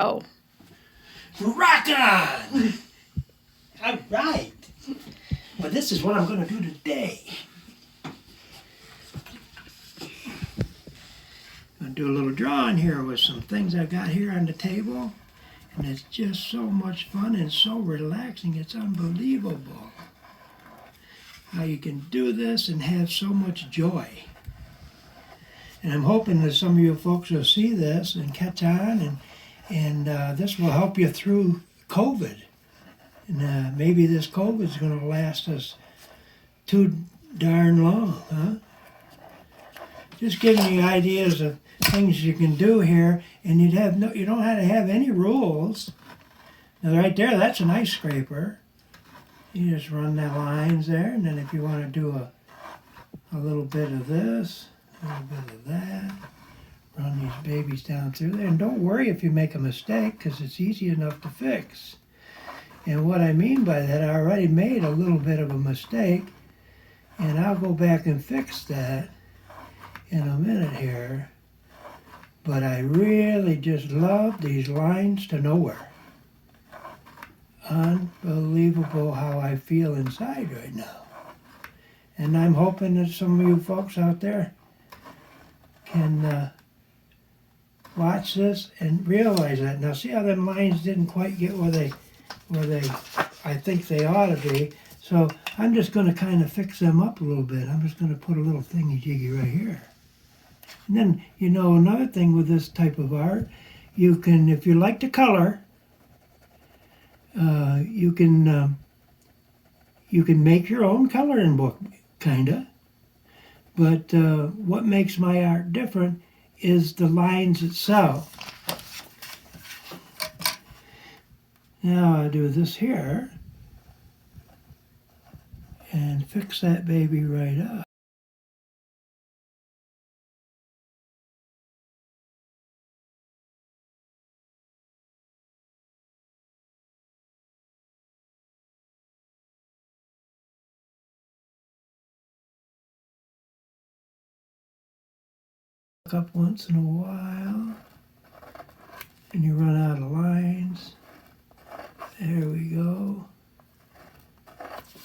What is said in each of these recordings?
Oh. Rock on! All right. Well, this is what I'm going to do today. I'm going to do a little drawing here with some things I got here on the table. And it's just so much fun and so relaxing. It's unbelievable how you can do this and have so much joy. And I'm hoping that some of you folks will see this and catch on, and this will help you through COVID. And maybe this COVID is going to last us too darn long, huh? Just giving you ideas of things you can do here, and you don't have to have any rules. Now right there, that's an ice scraper. You just run the lines there, and then if you want to do a little bit of this, a little bit of that, run these babies down through there. And don't worry if you make a mistake, because it's easy enough to fix. And what I mean by that, I already made a little bit of a mistake, and I'll go back and fix that in a minute here. But I really just love these lines to nowhere. Unbelievable how I feel inside right now. And I'm hoping that some of you folks out there can watch this and realize that. Now see how them lines didn't quite get where they I think they ought to be. So I'm just going to kind of fix them up a little bit. I'm just going to put a little thingy-jiggy right here. And then, another thing with this type of art, you can, if you like to color, you can make your own coloring book, kinda. But what makes my art different is the lines itself. Now I'll do this here and fix that baby right up. Up once in a while, and you run out of lines. There we go.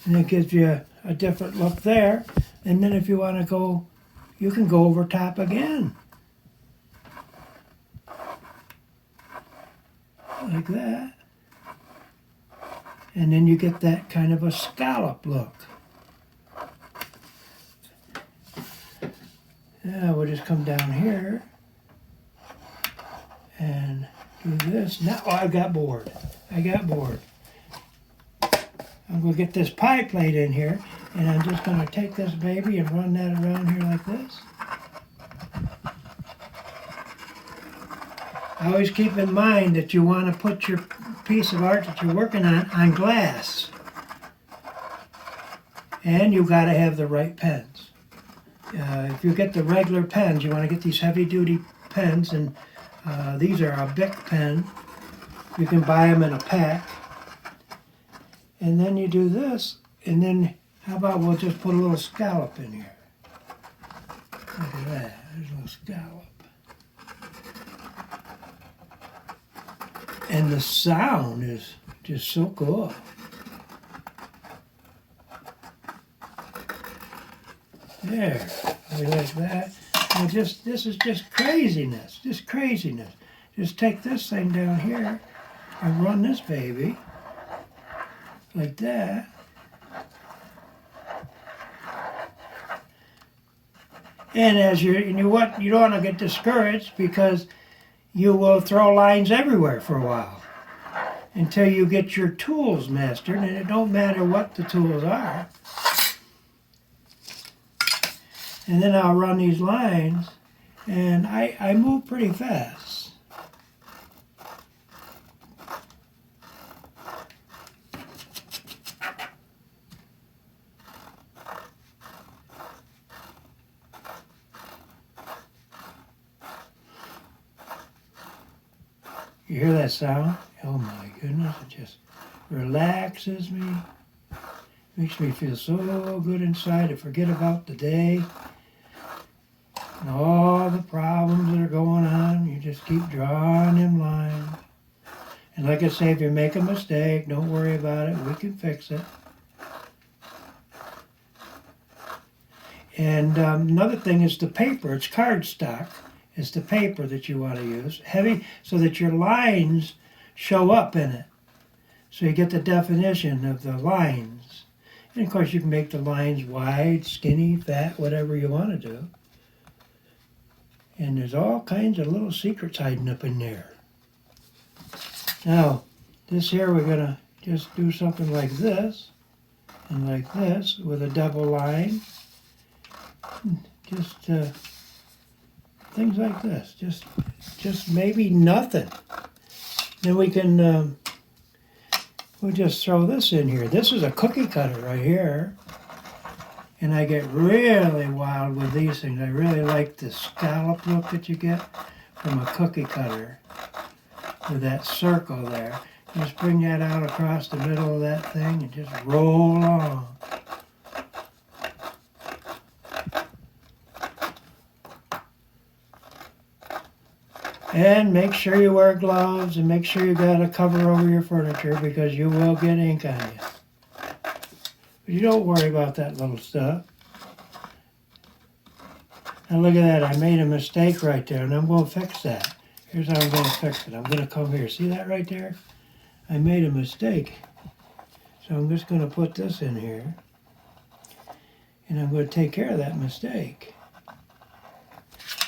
And it gives you a different look there. And then if you want to go, you can go over top again. Like that. And then you get that kind of a scallop look. Now we'll just come down here and do this. Now, I got bored. I'm going to get this pie plate in here, and I'm just going to take this baby and run that around here like this. Always keep in mind that you want to put your piece of art that you're working on glass. And you got to have the right pens. If you get the regular pens, you want to get these heavy-duty pens, and these are a Bic pen. You can buy them in a pack. And then you do this, and then how about we'll just put a little scallop in here. Look at that, there's a little scallop. And the sound is just so cool. There, we like that. And this is just craziness, Just take this thing down here and run this baby like that. And you don't want to get discouraged, because you will throw lines everywhere for a while until you get your tools mastered, and it don't matter what the tools are. And then I'll run these lines, and I move pretty fast. You hear that sound? Oh my goodness, it just relaxes me. Makes me feel so good inside to forget about the day and all the problems that are going on. You just keep drawing them lines. And like I say, if you make a mistake, don't worry about it. We can fix it. And another thing is the paper. It's cardstock. It's the paper that you want to use. Heavy so that your lines show up in it. So you get the definition of the lines. And of course you can make the lines wide, skinny, fat, whatever you want to do. And there's all kinds of little secrets hiding up in there. Now, this here we're going to just do something like this and like this with a double line. Just things like this. Just maybe nothing. Then we can, we'll just throw this in here. This is a cookie cutter right here. And I get really wild with these things. I really like the scallop look that you get from a cookie cutter with that circle there. Just bring that out across the middle of that thing and just roll on. And make sure you wear gloves and make sure you got a cover over your furniture because you will get ink on you. But you don't worry about that little stuff. Now look at that, I made a mistake right there and I'm going to fix that. Here's how I'm going to fix it. I'm going to come here. See that right there? I made a mistake. So I'm just going to put this in here. And I'm going to take care of that mistake.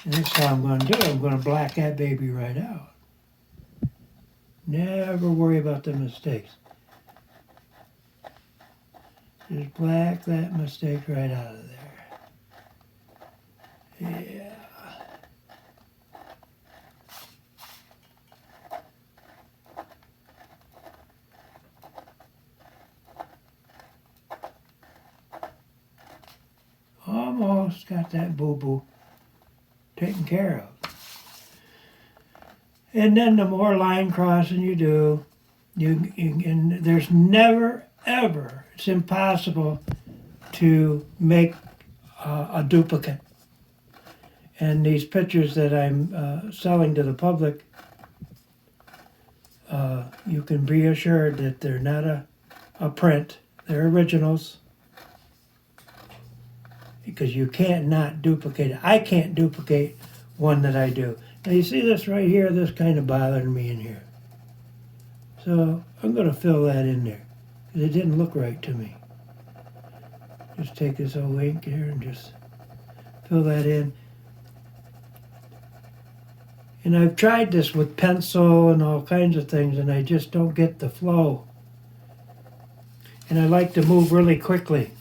And this is how I'm going to do it. I'm going to black that baby right out. Never worry about the mistakes. Just black that mistake right out of there. Yeah. Almost got that boo-boo taken care of. And then the more line crossing you do, and there's never, ever, it's impossible to make a duplicate. And these pictures that I'm selling to the public, you can be assured that they're not a print. They're originals. Because you can't not duplicate it. I can't duplicate one that I do. Now you see this right here, this kind of bothered me in here. So I'm going to fill that in there. Because it didn't look right to me. Just take this old ink here and just fill that in. And I've tried this with pencil and all kinds of things and I just don't get the flow. And I like to move really quickly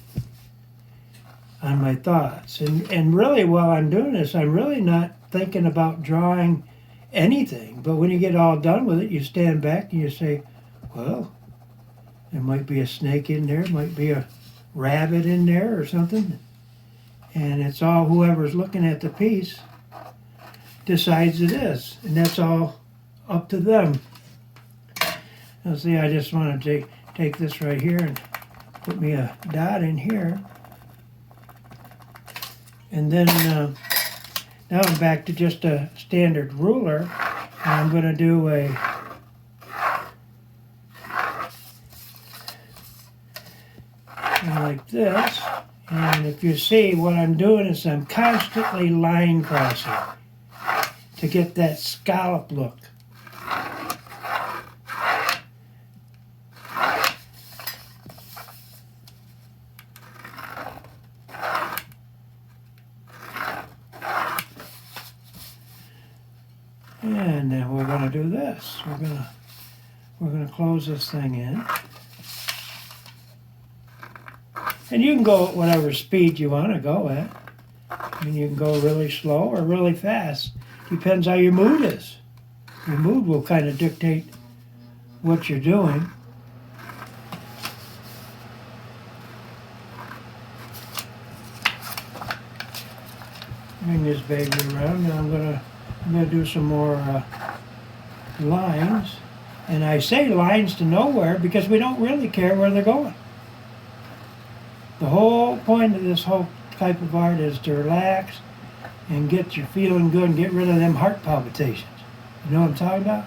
on my thoughts. And really while I'm doing this, I'm really not thinking about drawing anything. But when you get all done with it, you stand back and you say, well, there might be a snake in there, might be a rabbit in there or something. And it's all whoever's looking at the piece decides it is. And that's all up to them. Now see, I just want to take this right here and put me a dot in here. And then now I'm back to just a standard ruler. And I'm going to do like this. And if you see, what I'm doing is I'm constantly line crossing to get that scallop look. And then we're going to do this. We're going to close this thing in. And you can go at whatever speed you want to go at. I mean, you can go really slow or really fast. Depends how your mood is. Your mood will kind of dictate what you're doing. Bring this baby around. Now I'm gonna do some more lines. And I say lines to nowhere because we don't really care where they're going. The whole point of this whole type of art is to relax and get you feeling good and get rid of them heart palpitations. You know what I'm talking about?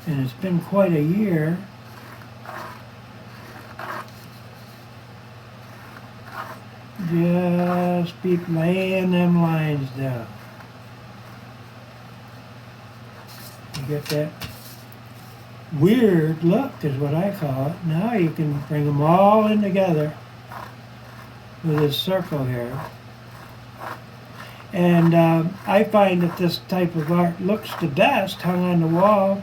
and it's been quite a year. Just keep laying them lines down. You get that weird look is what I call it. Now you can bring them all in together with this circle here. And I find that this type of art looks the best hung on the wall.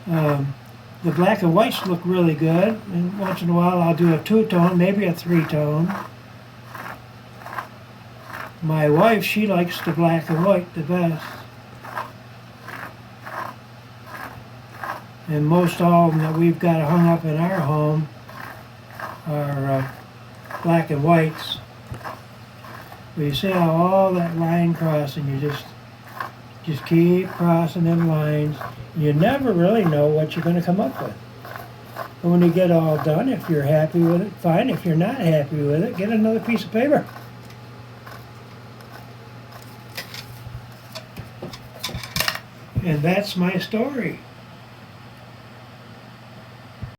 The black and whites look really good, and once in a while I'll do a two-tone, maybe a three-tone. My wife, she likes the black and white the best. And most all of them that we've got hung up in our home are black and whites. But you see how all that line crossing, you just keep crossing them lines. You never really know what you're going to come up with. But when you get all done, if you're happy with it, fine. If you're not happy with it, get another piece of paper. And that's my story.